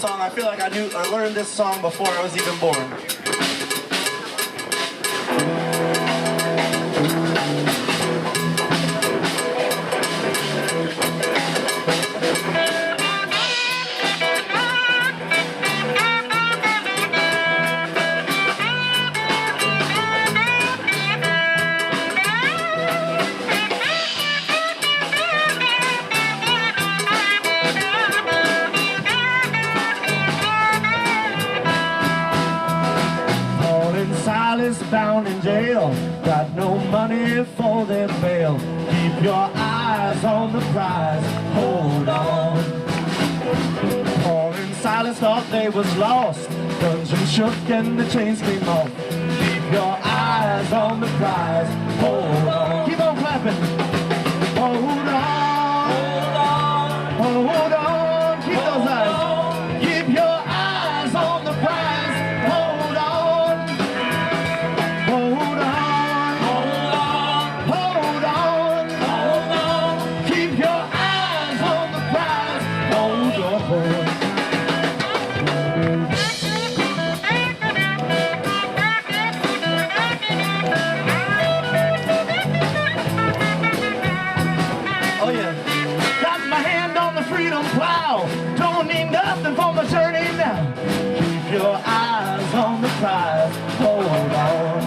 song. I feel like I learned this song before I was even born. Bound in jail, got no money for their bail. Keep your eyes on the prize, hold on. Paul and Silas thought they was lost. Dungeon shook and the chains came off. Keep your eyes on the prize, hold on. Keep on clapping. Hold on, hold on, hold on. Keep those eyes. Keep your eyes on the prize, hold on. Don't need nothing for my journey now. Keep your eyes on the prize, hold on.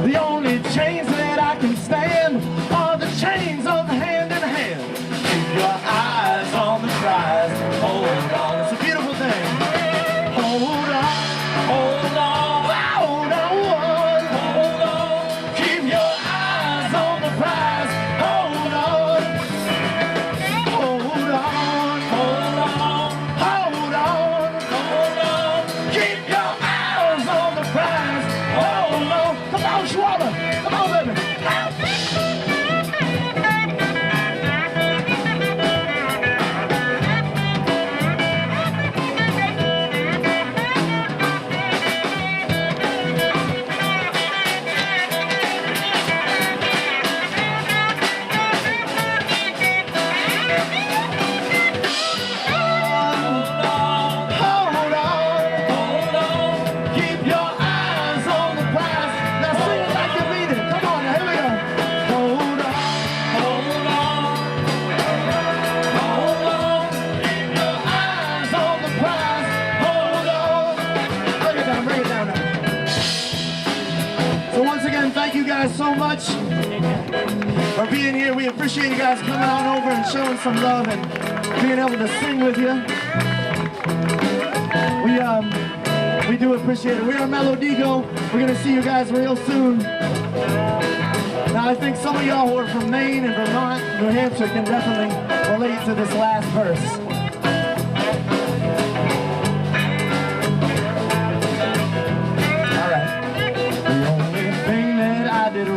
The only chains that I can stand are the chains of hand in hand. Keep your eyes on the prize, hold on. It's a beautiful thing. Hold on, hold on, hold on, hold on. Keep your eyes on the prize, hold on. Hold on. Thank you guys so much for being here. We appreciate you guys coming on over and showing some love and being able to sing with you. We do appreciate it. We are Melodeego. We're going to see you guys real soon. Now I think some of y'all who are from Maine and Vermont, New Hampshire can definitely relate to this last verse.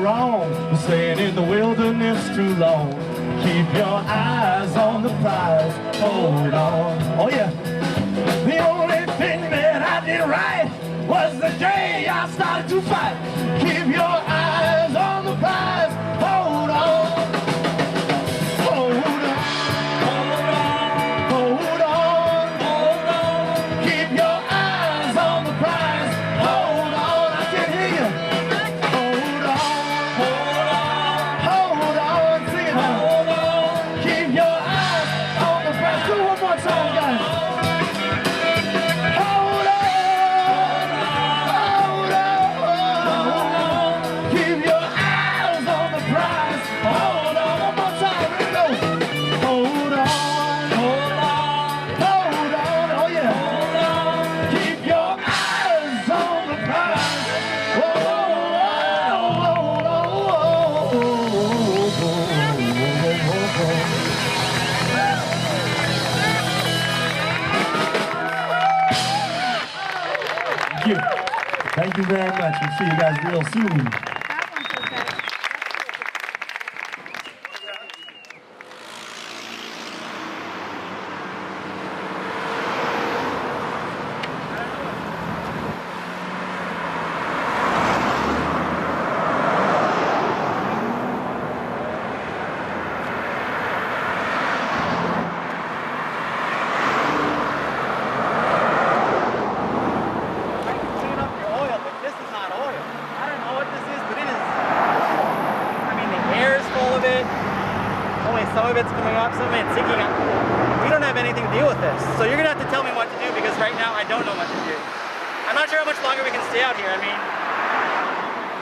Wrong, staying in the wilderness too long. Keep your eyes on the prize, hold on. Oh yeah. The only thing that I did right was the day I started to fight. Keep your eyes on the prize, hold on. Hold on, hold on, hold on, hold on. Keep your eyes on the prize, hold on. I can hear you. Thank you very much. We'll see you guys real soon. of it's coming up, some of it's sinking up. We don't have anything to deal with this. So you're gonna have to tell me what to do because right now I don't know what to do. I'm not sure how much longer we can stay out here. I mean,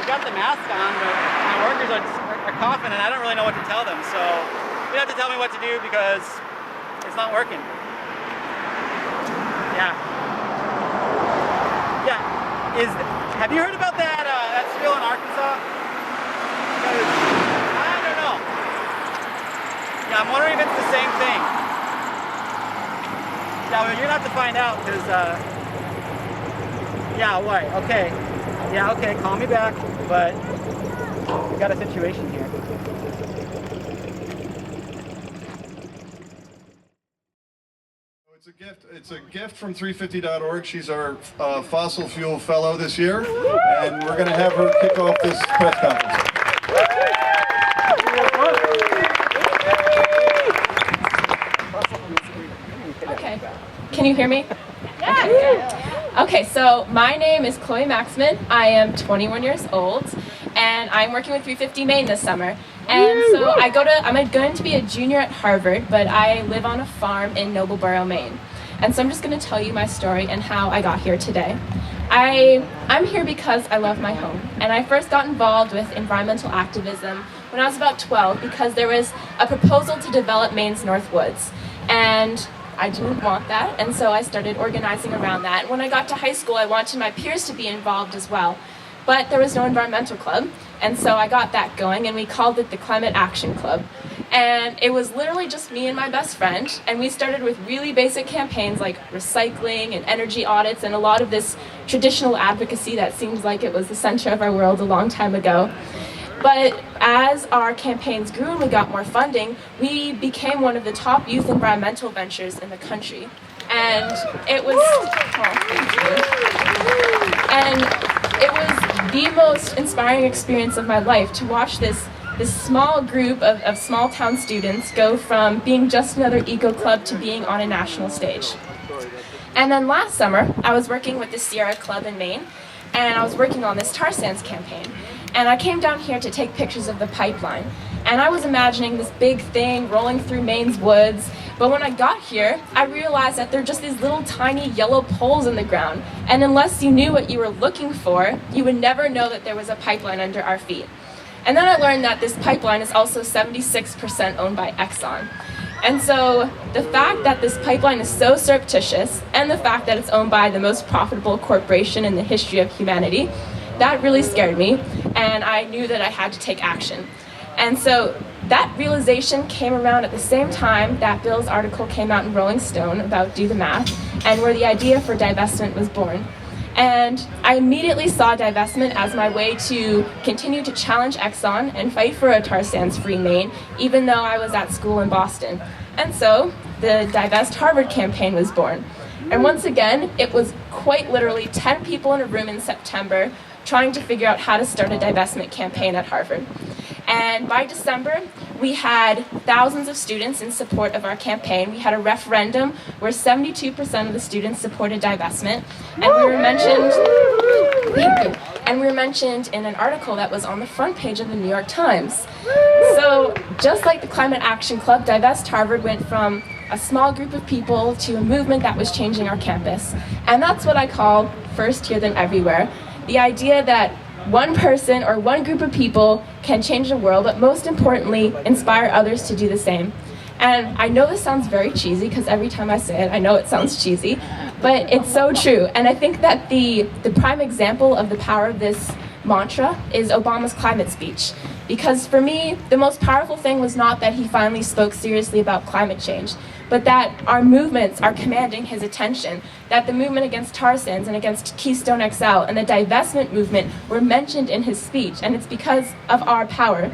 we got the mask on, but my workers are coughing and I don't really know what to tell them. So you have to tell me what to do because it's not working. Yeah. Yeah. Have you heard about that spill in Arkansas? I don't know. Yeah, I'm wondering if it's the same thing. Yeah, well, you're gonna have to find out because, yeah, what? Okay. Yeah, okay, call me back, but we got a situation here. It's a gift from 350.org. She's our fossil fuel fellow this year, and we're going to have her kick off this press conference. Okay, can you hear me? Yeah. Okay, so my name is Chloe Maxman. I am 21 years old, and I'm working with 350 Maine this summer. And so I'm going to be a junior at Harvard, but I live on a farm in Noblesboro, Maine. And so I'm just going to tell you my story and how I got here today. I'm here because I love my home. And I first got involved with environmental activism when I was about 12 because there was a proposal to develop Maine's North Woods. And I didn't want that, and so I started organizing around that. And when I got to high school, I wanted my peers to be involved as well. But there was no environmental club, and so I got that going, and we called it the Climate Action Club. And it was literally just me and my best friend, and we started with really basic campaigns like recycling and energy audits and a lot of this traditional advocacy that seems like it was the center of our world a long time ago. But as our campaigns grew and we got more funding, we became one of the top youth environmental ventures in the country. And it was, and it was the most inspiring experience of my life to watch this small group of small town students go from being just another eco club to being on a national stage. And then last summer, I was working with the Sierra Club in Maine, and I was working on this tar sands campaign. And I came down here to take pictures of the pipeline. And I was imagining this big thing rolling through Maine's woods. But when I got here, I realized that there are just these little tiny yellow poles in the ground. And unless you knew what you were looking for, you would never know that there was a pipeline under our feet. And then I learned that this pipeline is also 76% owned by Exxon. And so the fact that this pipeline is so surreptitious, and the fact that it's owned by the most profitable corporation in the history of humanity, that really scared me, and I knew that I had to take action. And so that realization came around at the same time that Bill's article came out in Rolling Stone about Do the Math, and where the idea for divestment was born. And I immediately saw divestment as my way to continue to challenge Exxon and fight for a tar sands-free Maine, even though I was at school in Boston. And so the Divest Harvard campaign was born. And once again, it was quite literally 10 people in a room in September trying to figure out how to start a divestment campaign at Harvard. And by December, we had thousands of students in support of our campaign. We had a referendum where 72% of the students supported divestment. And we were mentioned in an article that was on the front page of the New York Times. So just like the Climate Action Club, Divest Harvard went from a small group of people to a movement that was changing our campus. And that's what I call first here then everywhere. The idea that one person or one group of people can change the world, but most importantly, inspire others to do the same. And I know this sounds very cheesy, because every time I say it, I know it sounds cheesy, but it's so true. And I think that the prime example of the power of this mantra is Obama's climate speech. Because for me, the most powerful thing was not that he finally spoke seriously about climate change, but that our movements are commanding his attention, that the movement against tar sands and against Keystone XL and the divestment movement were mentioned in his speech, and it's because of our power.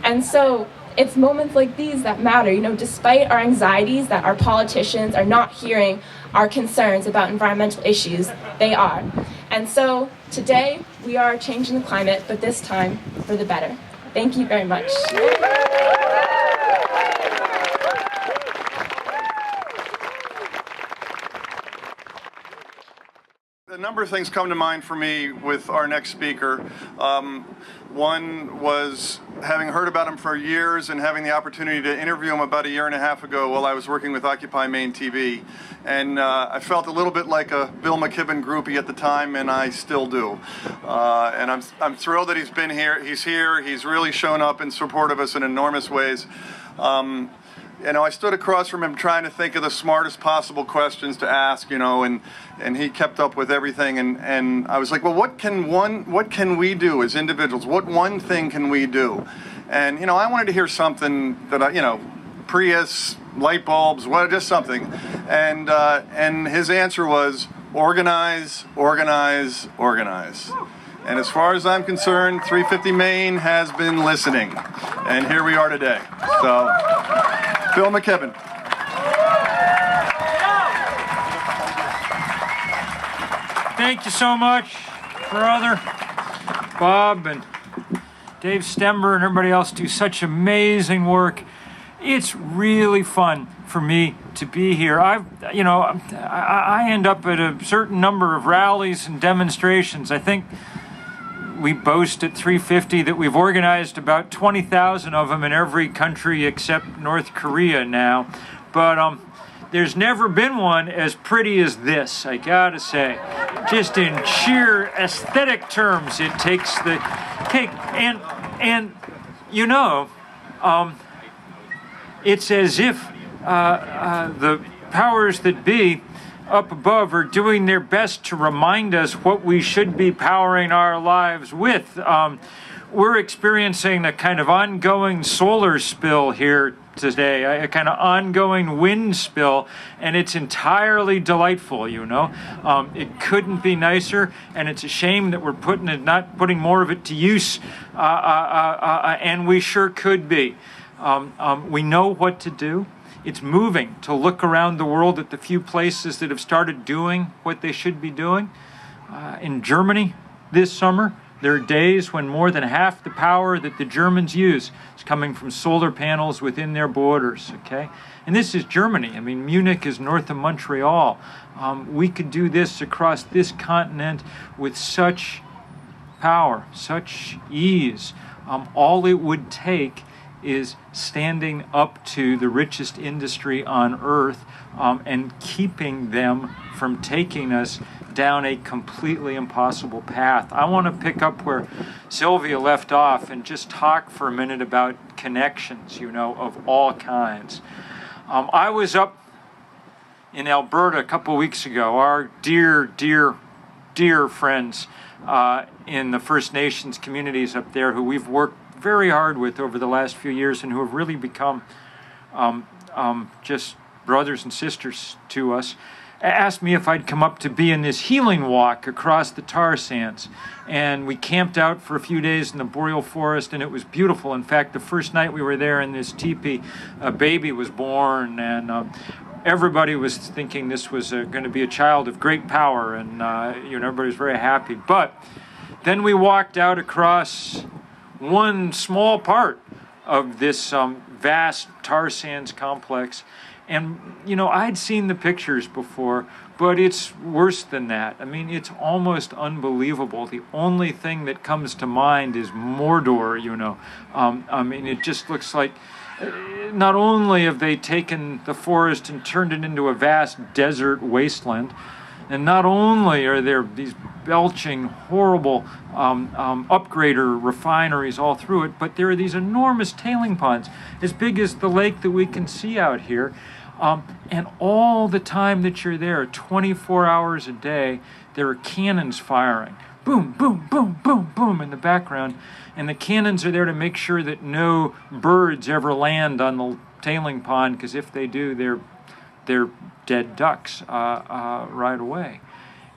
And so it's moments like these that matter, despite our anxieties that our politicians are not hearing our concerns about environmental issues, they are. And so today we are changing the climate, but this time for the better. Thank you very much. The number of things come to mind for me with our next speaker. One was having heard about him for years and having the opportunity to interview him about a year and a half ago while I was working with Occupy Maine TV. And I felt a little bit like a Bill McKibben groupie at the time, and I still do. And I'm thrilled that he's been here. He's here. He's really shown up in support of us in enormous ways. You know, I stood across from him trying to think of the smartest possible questions to ask, you know, and he kept up with everything. And I was like, well, what can we do as individuals? What one thing can we do? And, you know, I wanted to hear something that, you know, Prius, light bulbs, what, just something. And his answer was organize, organize, organize. And as far as I'm concerned, 350 Maine has been listening. And here we are today. So, Bill McKibben. Thank you so much, brother. Bob and Dave Stember and everybody else do such amazing work. It's really fun for me to be here. I end up at a certain number of rallies and demonstrations. I think we boast at 350 that we've organized about 20,000 of them in every country except North Korea now. But there's never been one as pretty as this, I gotta say. Just in sheer aesthetic terms, it takes the cake. And you know, it's as if the powers that be up above are doing their best to remind us what we should be powering our lives with. We're experiencing a kind of ongoing solar spill here today, a kind of ongoing wind spill, and it's entirely delightful, you know. It couldn't be nicer, and it's a shame that we're not putting more of it to use, and we sure could be. We know what to do. It's moving to look around the world at the few places that have started doing what they should be doing. In Germany this summer, there are days when more than half the power that the Germans use is coming from solar panels within their borders, okay? And this is Germany. I mean, Munich is north of Montreal. We could do this across this continent with such power, such ease. All it would take is standing up to the richest industry on earth and keeping them from taking us down a completely impossible path. I want to pick up where Sylvia left off and just talk for a minute about connections, you know, of all kinds. I was up in Alberta a couple of weeks ago. Our dear friends in the First Nations communities up there who we've worked very hard with over the last few years and who have really become just brothers and sisters to us, asked me if I'd come up to be in this healing walk across the tar sands. And we camped out for a few days in the boreal forest, and it was beautiful. In fact, the first night we were there in this teepee, a baby was born, and everybody was thinking this was going to be a child of great power, and everybody was very happy. But then we walked out across one small part of this vast tar sands complex. And, I'd seen the pictures before, but it's worse than that. I mean, it's almost unbelievable. The only thing that comes to mind is Mordor, I mean, it just looks like not only have they taken the forest and turned it into a vast desert wasteland, and not only are there these belching, horrible upgrader refineries all through it, but there are these enormous tailing ponds, as big as the lake that we can see out here. And all the time that you're there, 24 hours a day, there are cannons firing. Boom, boom, boom, boom, boom in the background. And the cannons are there to make sure that no birds ever land on the tailing pond, because if they do, they're dead ducks right away.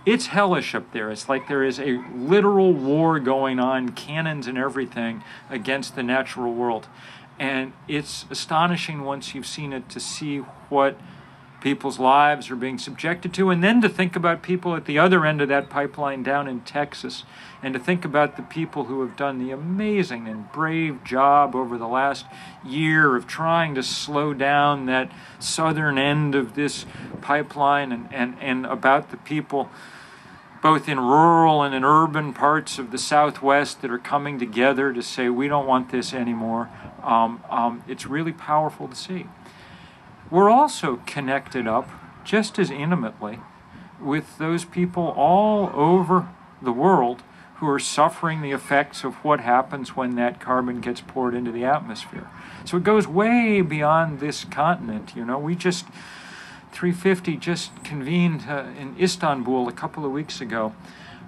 It's hellish up there. It's like there is a literal war going on, cannons and everything, against the natural world. And it's astonishing once you've seen it to see what people's lives are being subjected to, and then to think about people at the other end of that pipeline down in Texas, and to think about the people who have done the amazing and brave job over the last year of trying to slow down that southern end of this pipeline, and about the people both in rural and in urban parts of the Southwest that are coming together to say, we don't want this anymore. It's really powerful to see. We're also connected up just as intimately with those people all over the world who are suffering the effects of what happens when that carbon gets poured into the atmosphere. So it goes way beyond this continent. You know, we just, 350 just convened in Istanbul a couple of weeks ago.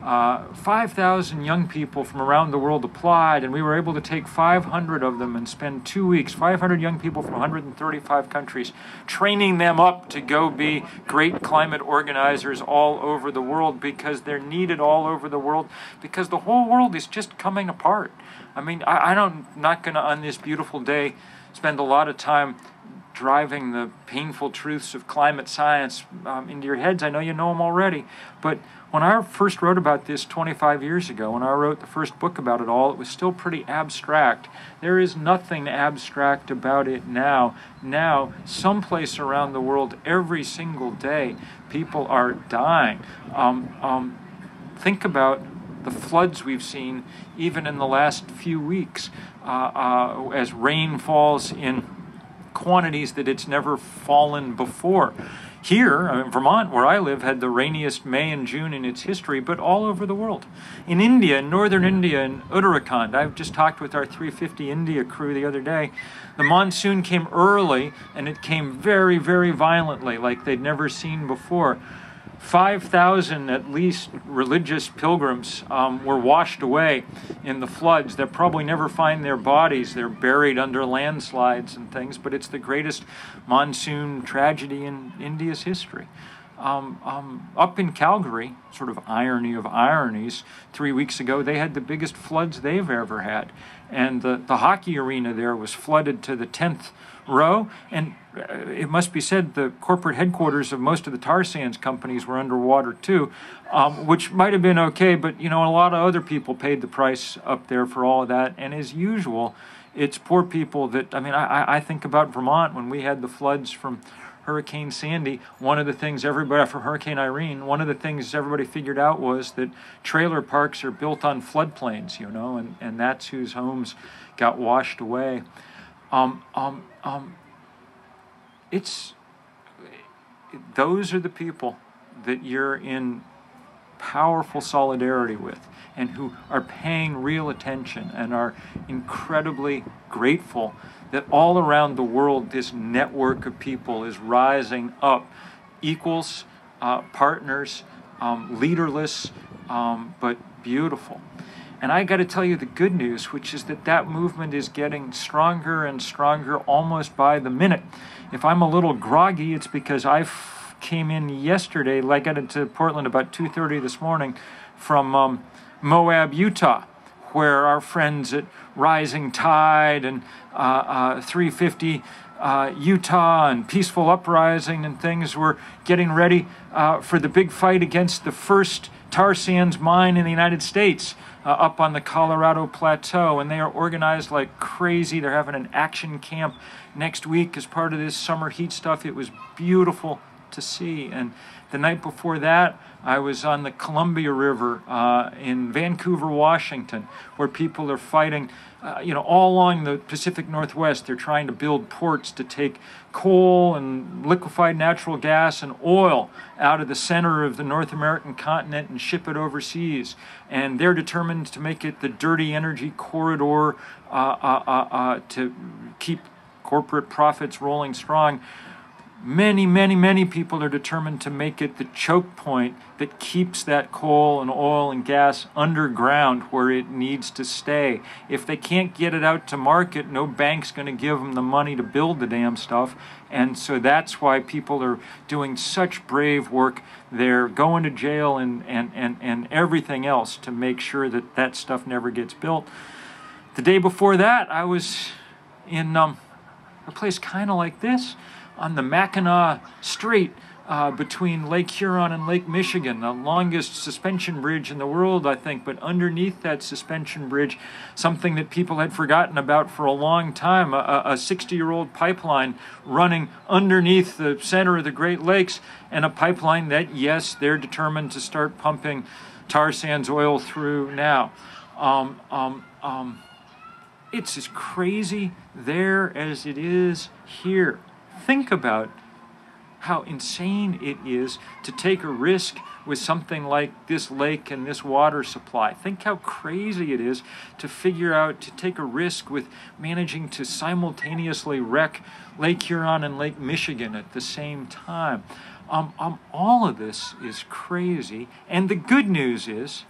5,000 young people from around the world applied, and we were able to take 500 of them and spend 2 weeks, 500 young people from 135 countries, training them up to go be great climate organizers all over the world, because they're needed all over the world, because the whole world is just coming apart. I mean, I'm not going to, on this beautiful day, spend a lot of time driving the painful truths of climate science into your heads. I know you know them already, but when I first wrote about this 25 years ago, when I wrote the first book about it all, it was still pretty abstract. There is nothing abstract about it now. Now, someplace around the world, every single day, people are dying. Think about the floods we've seen even in the last few weeks as rain falls in quantities that it's never fallen before. Here, Vermont, where I live, had the rainiest May and June in its history, but all over the world. In India, in northern India, in Uttarakhand, I've just talked with our 350 India crew the other day. The monsoon came early, and it came very, very violently, like they'd never seen before. 5,000 at least religious pilgrims were washed away in the floods. They'll probably never find their bodies. They're buried under landslides and things, but it's the greatest monsoon tragedy in India's history. Up in Calgary, sort of irony of ironies, 3 weeks ago, they had the biggest floods they've ever had. And the hockey arena there was flooded to the 10th row, and it must be said the corporate headquarters of most of the tar sands companies were underwater too, which might have been okay, but you know, a lot of other people paid the price up there for all of that. And as usual, it's poor people that, I mean, I think about Vermont when we had the floods from Hurricane Sandy. One of the things everybody, from Hurricane Irene, one of the things everybody figured out was that trailer parks are built on floodplains, you know, and that's whose homes got washed away. Those are the people that you're in powerful solidarity with, and who are paying real attention and are incredibly grateful that all around the world this network of people is rising up, equals, partners, leaderless, but beautiful. And I got to tell you the good news, which is that movement is getting stronger and stronger almost by the minute. If I'm a little groggy, it's because I came in yesterday, I got into Portland about 2:30 this morning from Moab, Utah, where our friends at Rising Tide and 350 Utah and Peaceful Uprising and things were getting ready for the big fight against the first tar sands mine in the United States up on the Colorado Plateau, and they are organized like crazy. They're having an action camp next week as part of this summer heat stuff. It was beautiful to see. And the night before that, I was on the Columbia River in Vancouver, Washington, where people are fighting, all along the Pacific Northwest. They're trying to build ports to take coal and liquefied natural gas and oil out of the center of the North American continent and ship it overseas. And they're determined to make it the dirty energy corridor to keep corporate profits rolling strong. Many, many, many people are determined to make it the choke point that keeps that coal and oil and gas underground where it needs to stay. If they can't get it out to market, no bank's going to give them the money to build the damn stuff. And so that's why people are doing such brave work. They're going to jail and everything else to make sure that stuff never gets built. The day before that, I was in a place kind of like this, on the Mackinac Strait, between Lake Huron and Lake Michigan, the longest suspension bridge in the world, I think. But underneath that suspension bridge, something that people had forgotten about for a long time, a 60-year-old pipeline running underneath the center of the Great Lakes, and a pipeline that, yes, they're determined to start pumping tar sands oil through now. It's as crazy there as it is here. Think about how insane it is to take a risk with something like this lake and this water supply. Think how crazy it is to figure out to take a risk with managing to simultaneously wreck Lake Huron and Lake Michigan at the same time. All of this is crazy, and the good news is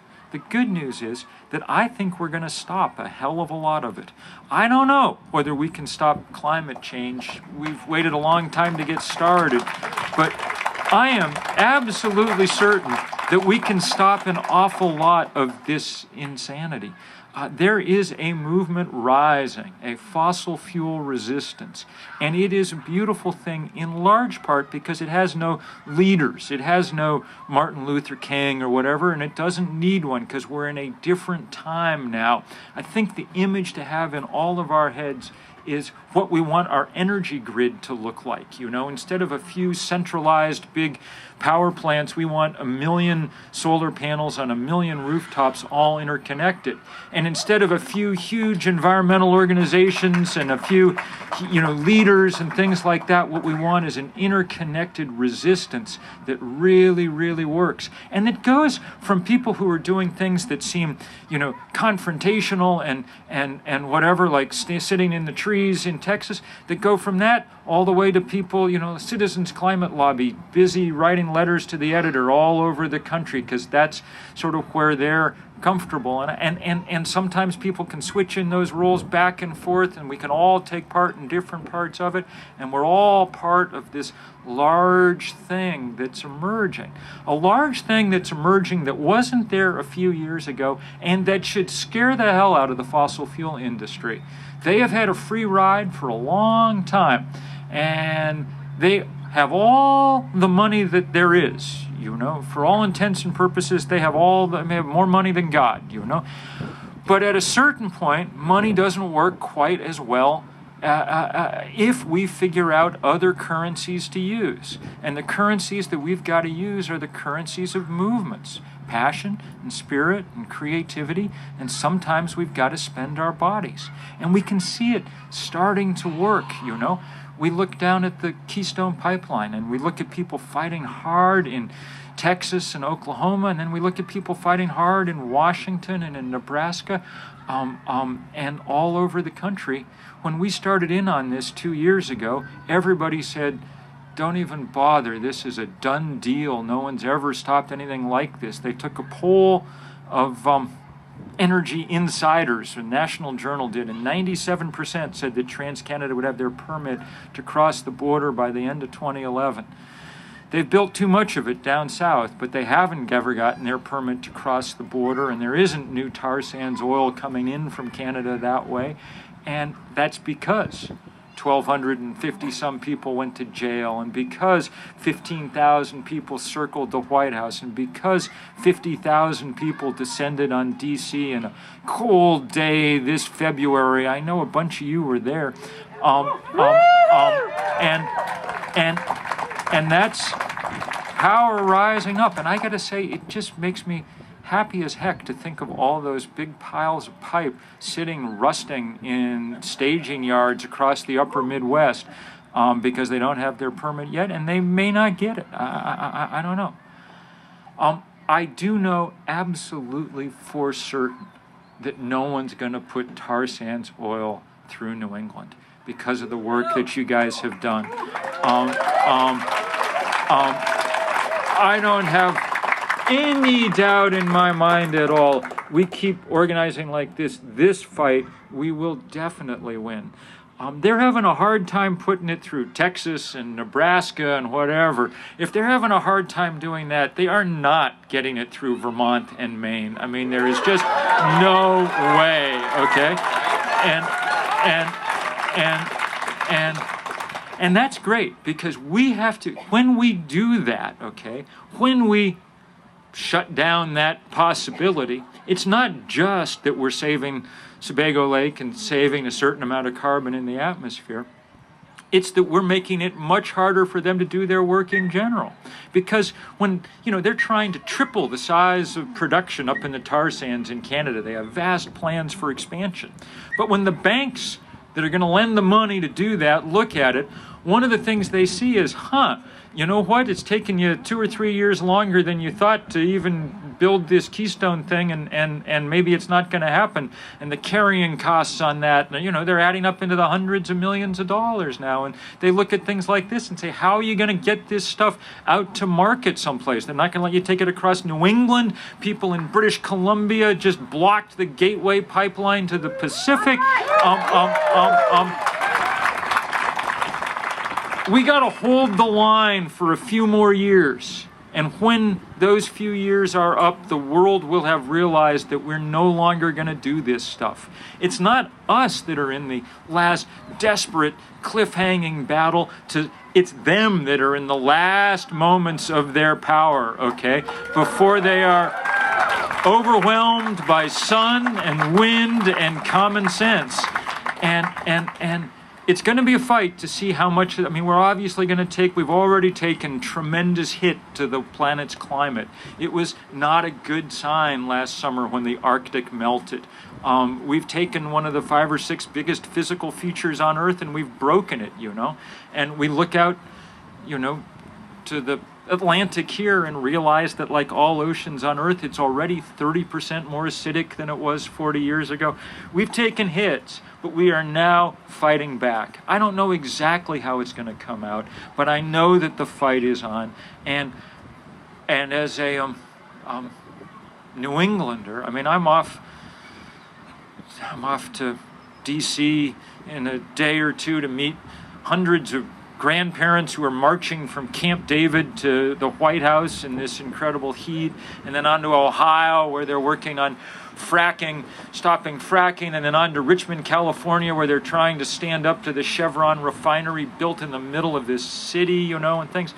that I think we're going to stop a hell of a lot of it. I don't know whether we can stop climate change. We've waited a long time to get started, but I am absolutely certain that we can stop an awful lot of this insanity. There is a movement rising, a fossil fuel resistance, and it is a beautiful thing in large part because it has no leaders. It has no Martin Luther King or whatever, and it doesn't need one because we're in a different time now. I think the image to have in all of our heads is what we want our energy grid to look like. You know, instead of a few centralized big power plants, we want 1 million solar panels on 1 million rooftops all interconnected. And instead of a few huge environmental organizations and a few, leaders and things like that, what we want is an interconnected resistance that really, really works. And that goes from people who are doing things that seem, confrontational and whatever, like sitting in the trees in Texas, that go from that all the way to people, Citizens Climate Lobby, busy writing letters to the editor all over the country because that's sort of where they're comfortable. And sometimes people can switch in those roles back and forth, and we can all take part in different parts of it, and we're all part of this large thing that's emerging. A large thing that's emerging that wasn't there a few years ago, and that should scare the hell out of the fossil fuel industry. They have had a free ride for a long time, and they have all the money that there is, for all intents and purposes. They have more money than God, But at a certain point, money doesn't work quite as well if we figure out other currencies to use. And the currencies that we've got to use are the currencies of movements, passion and spirit and creativity, and sometimes we've got to spend our bodies. And we can see it starting to work, We look down at the Keystone Pipeline, and we look at people fighting hard in Texas and Oklahoma, and then we look at people fighting hard in Washington and in Nebraska, and all over the country. When we started in on this 2 years ago, everybody said, don't even bother, this is a done deal. No one's ever stopped anything like this. They took a poll of energy insiders, the National Journal did, and 97% said that TransCanada would have their permit to cross the border by the end of 2011. They've built too much of it down south, but they haven't ever gotten their permit to cross the border, and there isn't new tar sands oil coming in from Canada that way, and that's because 1,250-some people went to jail, and because 15,000 people circled the White House, and because 50,000 people descended on D.C. in a cold day this February. I know a bunch of you were there. And that's power rising up. And I got to say, it just makes me happy as heck to think of all those big piles of pipe sitting rusting in staging yards across the upper Midwest because they don't have their permit yet, and they may not get it. I don't know. I do know absolutely for certain that no one's going to put tar sands oil through New England because of the work that you guys have done. I don't have any doubt in my mind at all. We keep organizing like this fight, we will definitely win. They're having a hard time putting it through Texas and Nebraska and whatever. If they're having a hard time doing that, they are not getting it through Vermont and Maine. I mean, there is just no And that's great, because we have to, when we do that, okay, when we shut down that possibility, it's not just that we're saving Sebago Lake and saving a certain amount of carbon in the atmosphere. It's that we're making it much harder for them to do their work in general. Because when, they're trying to triple the size of production up in the tar sands in Canada, they have vast plans for expansion. But when the banks that are going to lend the money to do that look at it, one of the things they see is, you know what? It's taken you 2 or 3 years longer than you thought to even build this Keystone thing, and maybe it's not going to happen. And the carrying costs on that, they're adding up into the hundreds of millions of dollars now. And they look at things like this and say, how are you going to get this stuff out to market someplace? They're not going to let you take it across New England. People in British Columbia just blocked the Gateway pipeline to the Pacific. We got to hold the line for a few more years. And when those few years are up, the world will have realized that we're no longer going to do this stuff. It's not us that are in the last desperate cliffhanging battle. It's them that are in the last moments of their power, okay? Before they are overwhelmed by sun and wind and common sense. And it's going to be a fight to see how much, we're obviously going to we've already taken tremendous hit to the planet's climate. It was not a good sign last summer when the Arctic melted. We've taken one of the 5 or 6 biggest physical features on Earth and we've broken it, And we look out, to the Atlantic here and realize that, like all oceans on Earth, it's already 30% more acidic than it was 40 years ago. We've taken hits, but we are now fighting back. I don't know exactly how it's going to come out, but I know that the fight is on. And as a New Englander, I'm off to D.C. in a day or two to meet hundreds of grandparents who are marching from Camp David to the White House in this incredible heat, and then on to Ohio where they're working on fracking, stopping fracking, and then on to Richmond, California, where they're trying to stand up to the Chevron refinery built in the middle of this city, and things.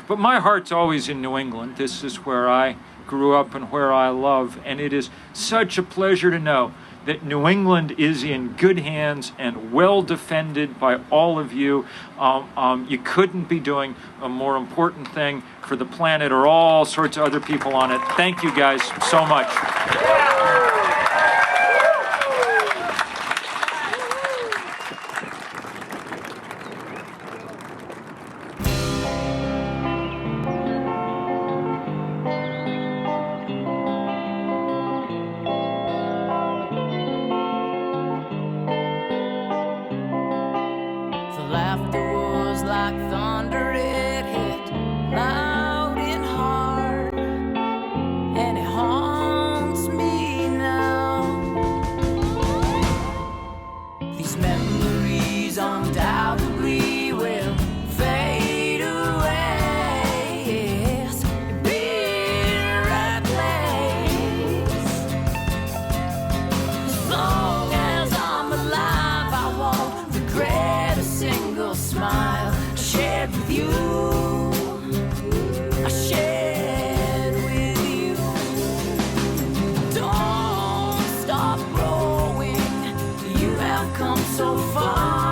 But my heart's always in New England. This is where I grew up and where I love, and it is such a pleasure to know that New England is in good hands and well defended by all of you. You couldn't be doing a more important thing for the planet or all sorts of other people on it. Thank you guys so much. So far.